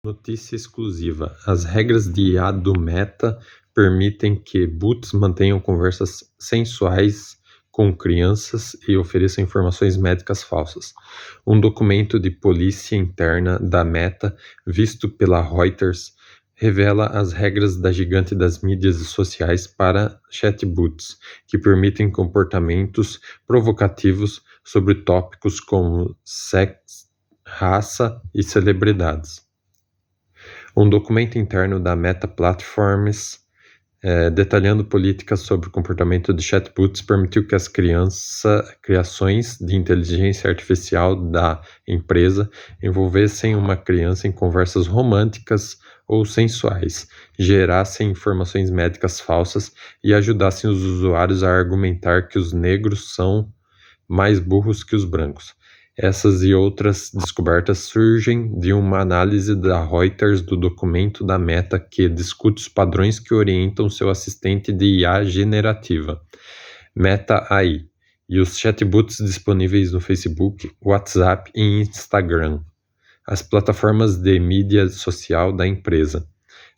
Notícia exclusiva: as regras de IA do Meta permitem que bots mantenham conversas sensuais com crianças e ofereçam informações médicas falsas. Um documento de polícia interna da Meta, visto pela Reuters, revela as regras da gigante das mídias sociais para chatbots, que permitem comportamentos provocativos sobre tópicos como sexo, raça e celebridades. Um documento interno da Meta Platforms, detalhando políticas sobre o comportamento de chatbots, permitiu que as criações de inteligência artificial da empresa envolvessem uma criança em conversas românticas ou sensuais, gerassem informações médicas falsas e ajudassem os usuários a argumentar que os negros são mais burros que os brancos. Essas e outras descobertas surgem de uma análise da Reuters do documento da Meta que discute os padrões que orientam seu assistente de IA generativa, Meta AI, e os chatbots disponíveis no Facebook, WhatsApp e Instagram, as plataformas de mídia social da empresa.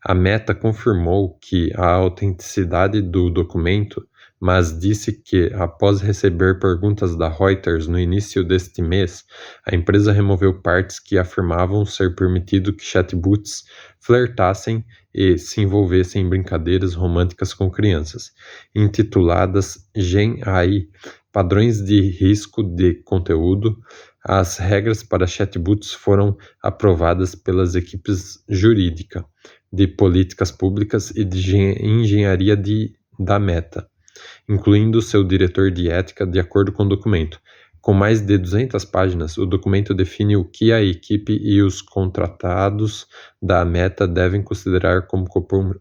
A Meta confirmou que a autenticidade do documento, mas disse que, após receber perguntas da Reuters no início deste mês, a empresa removeu partes que afirmavam ser permitido que chatbots flertassem e se envolvessem em brincadeiras românticas com crianças, intituladas Gen AI, Padrões de Risco de Conteúdo. As regras para chatbots foram aprovadas pelas equipes jurídica, de políticas públicas e de engenharia da Meta, incluindo seu diretor de ética, de acordo com o documento. Com mais de 200 páginas, o documento define o que a equipe e os contratados da Meta devem considerar como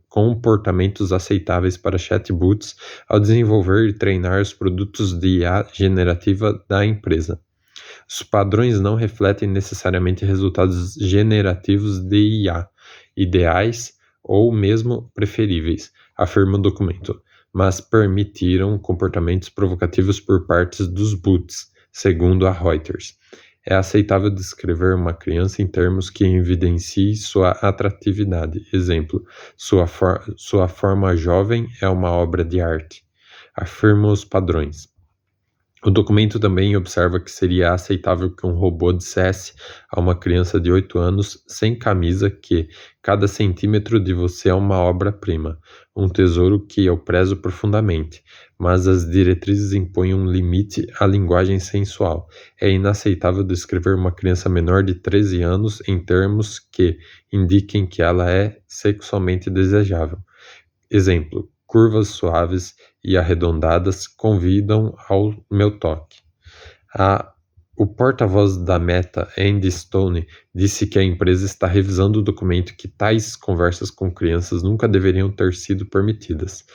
comportamentos aceitáveis para chatbots ao desenvolver e treinar os produtos de IA generativa da empresa. Os padrões não refletem necessariamente resultados generativos de IA, ideais ou mesmo preferíveis, afirma o documento, mas permitiram comportamentos provocativos por parte dos bots, segundo a Reuters. É aceitável descrever uma criança em termos que evidenciem sua atratividade. Exemplo, sua forma jovem é uma obra de arte, afirmam os padrões. O documento também observa que seria aceitável que um robô dissesse a uma criança de 8 anos sem camisa que cada centímetro de você é uma obra-prima, um tesouro que eu prezo profundamente, mas as diretrizes impõem um limite à linguagem sensual. É inaceitável descrever uma criança menor de 13 anos em termos que indiquem que ela é sexualmente desejável. Exemplo, curvas suaves e arredondadas convidam ao meu toque. O porta-voz da Meta, Andy Stone, disse que a empresa está revisando o documento que tais conversas com crianças nunca deveriam ter sido permitidas.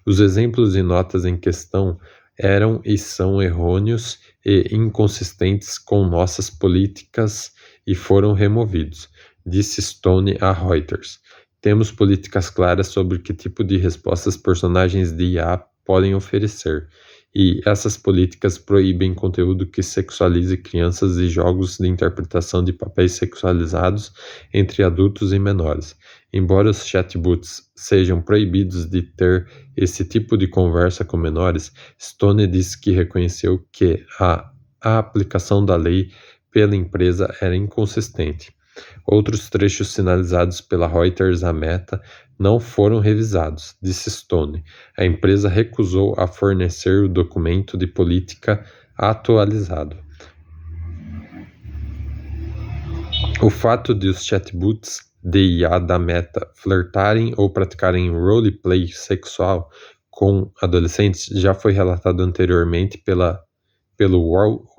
Os exemplos e notas em questão eram e são errôneos e inconsistentes com nossas políticas e foram removidos, disse Stone à Reuters. Temos políticas claras sobre que tipo de respostas personagens de IA podem oferecer, e essas políticas proíbem conteúdo que sexualize crianças e jogos de interpretação de papéis sexualizados entre adultos e menores. Embora os chatbots sejam proibidos de ter esse tipo de conversa com menores, Stone disse que reconheceu que a aplicação da lei pela empresa era inconsistente. Outros trechos sinalizados pela Reuters à Meta não foram revisados, disse Stone. A empresa recusou a fornecer o documento de política atualizado. O fato de os chatbots de IA da Meta flertarem ou praticarem roleplay sexual com adolescentes já foi relatado anteriormente pelo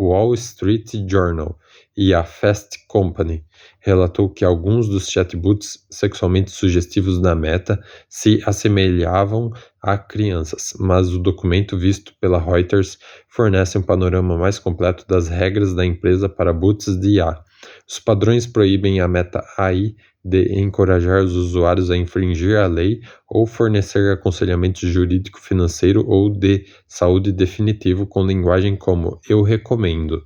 Wall Street Journal, e a Fast Company relatou que alguns dos chatbots sexualmente sugestivos da Meta se assemelhavam a crianças, mas o documento visto pela Reuters fornece um panorama mais completo das regras da empresa para bots de IA. Os padrões proíbem a Meta AI de encorajar os usuários a infringir a lei ou fornecer aconselhamento jurídico, financeiro ou de saúde definitivo com linguagem como "eu recomendo".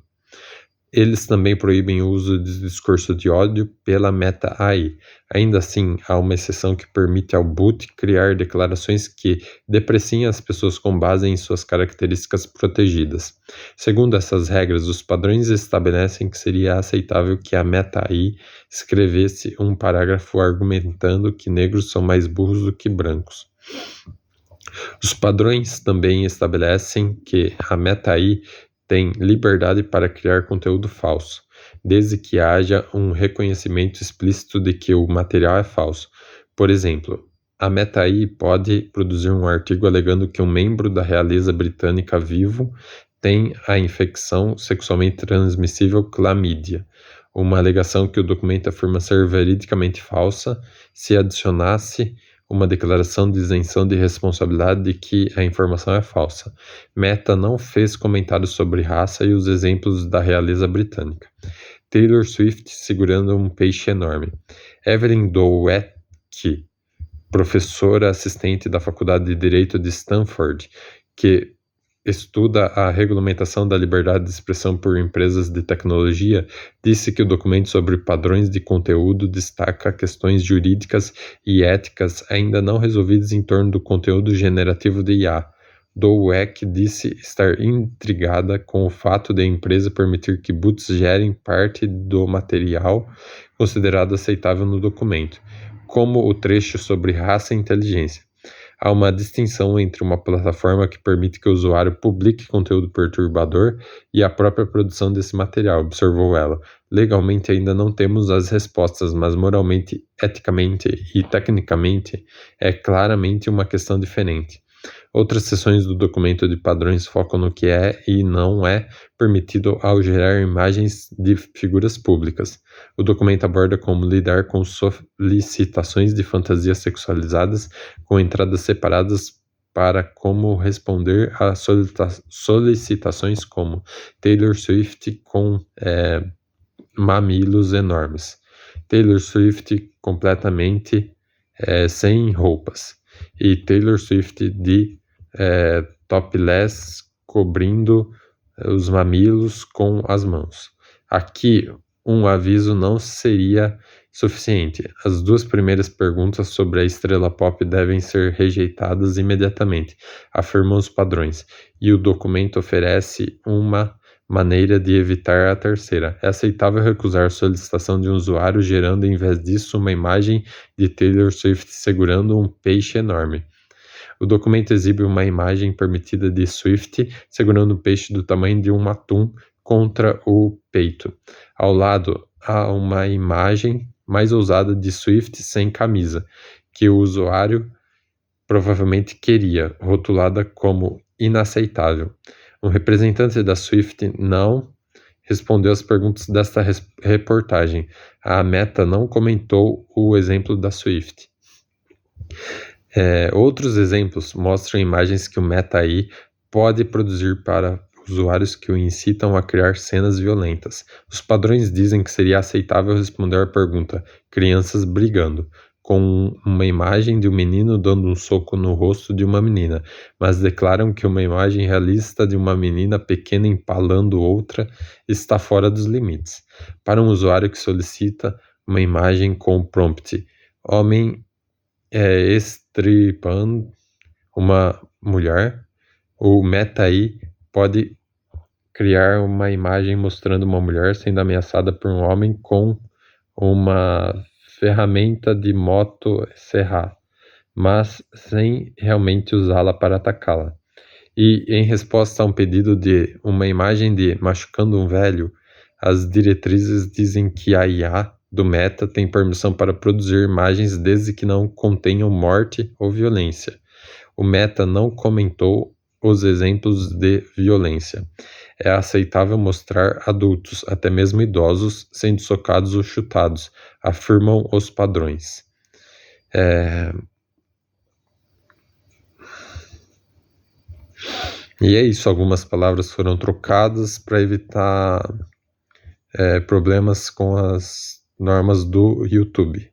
Eles também proíbem o uso de discurso de ódio pela Meta AI. Ainda assim, há uma exceção que permite ao boot criar declarações que depreciem as pessoas com base em suas características protegidas. Segundo essas regras, os padrões estabelecem que seria aceitável que a Meta AI escrevesse um parágrafo argumentando que negros são mais burros do que brancos. Os padrões também estabelecem que a Meta AI tem liberdade para criar conteúdo falso, desde que haja um reconhecimento explícito de que o material é falso. Por exemplo, a Meta AI pode produzir um artigo alegando que um membro da realeza britânica vivo tem a infecção sexualmente transmissível clamídia, uma alegação que o documento afirma ser veridicamente falsa se adicionasse uma declaração de isenção de responsabilidade de que a informação é falsa. Meta não fez comentários sobre raça e os exemplos da realeza britânica. Taylor Swift segurando um peixe enorme. Evelyn Douek, professora assistente da Faculdade de Direito de Stanford, que estuda a regulamentação da liberdade de expressão por empresas de tecnologia, disse que o documento sobre padrões de conteúdo destaca questões jurídicas e éticas ainda não resolvidas em torno do conteúdo generativo de IA. Douek disse estar intrigada com o fato de a empresa permitir que bots gerem parte do material considerado aceitável no documento, como o trecho sobre raça e inteligência. Há uma distinção entre uma plataforma que permite que o usuário publique conteúdo perturbador e a própria produção desse material, observou ela. Legalmente ainda não temos as respostas, mas moralmente, eticamente e tecnicamente é claramente uma questão diferente. Outras seções do documento de padrões focam no que é e não é permitido ao gerar imagens de figuras públicas. O documento aborda como lidar com solicitações de fantasias sexualizadas com entradas separadas para como responder a solicitações como Taylor Swift com mamilos enormes, Taylor Swift completamente sem roupas e Taylor Swift de topless cobrindo os mamilos com as mãos. Aqui, um aviso não seria suficiente. As duas primeiras perguntas sobre a estrela pop devem ser rejeitadas imediatamente, afirmam os padrões, e o documento oferece uma maneira de evitar a terceira. É aceitável recusar a solicitação de um usuário gerando, em vez disso, uma imagem de Taylor Swift segurando um peixe enorme. O documento exibe uma imagem permitida de Swift segurando um peixe do tamanho de um atum contra o peito. Ao lado, há uma imagem mais ousada de Swift sem camisa, que o usuário provavelmente queria, rotulada como inaceitável. Um representante da Swift não respondeu às perguntas desta reportagem. A Meta não comentou o exemplo da Swift. Outros exemplos mostram imagens que o Meta AI pode produzir para usuários que o incitam a criar cenas violentas. Os padrões dizem que seria aceitável responder à pergunta "crianças brigando", com uma imagem de um menino dando um soco no rosto de uma menina, mas declaram que uma imagem realista de uma menina pequena empalando outra está fora dos limites. Para um usuário que solicita uma imagem com o prompt "homem estripando uma mulher", o Meta AI pode criar uma imagem mostrando uma mulher sendo ameaçada por um homem com uma ferramenta de motosserra, mas sem realmente usá-la para atacá-la. E em resposta a um pedido de uma imagem de machucando um velho, as diretrizes dizem que a IA do Meta tem permissão para produzir imagens desde que não contenham morte ou violência. O Meta não comentou os exemplos de violência. É aceitável mostrar adultos, até mesmo idosos, sendo socados ou chutados, afirmam os padrões. E é isso, algumas palavras foram trocadas para evitar problemas com as normas do YouTube.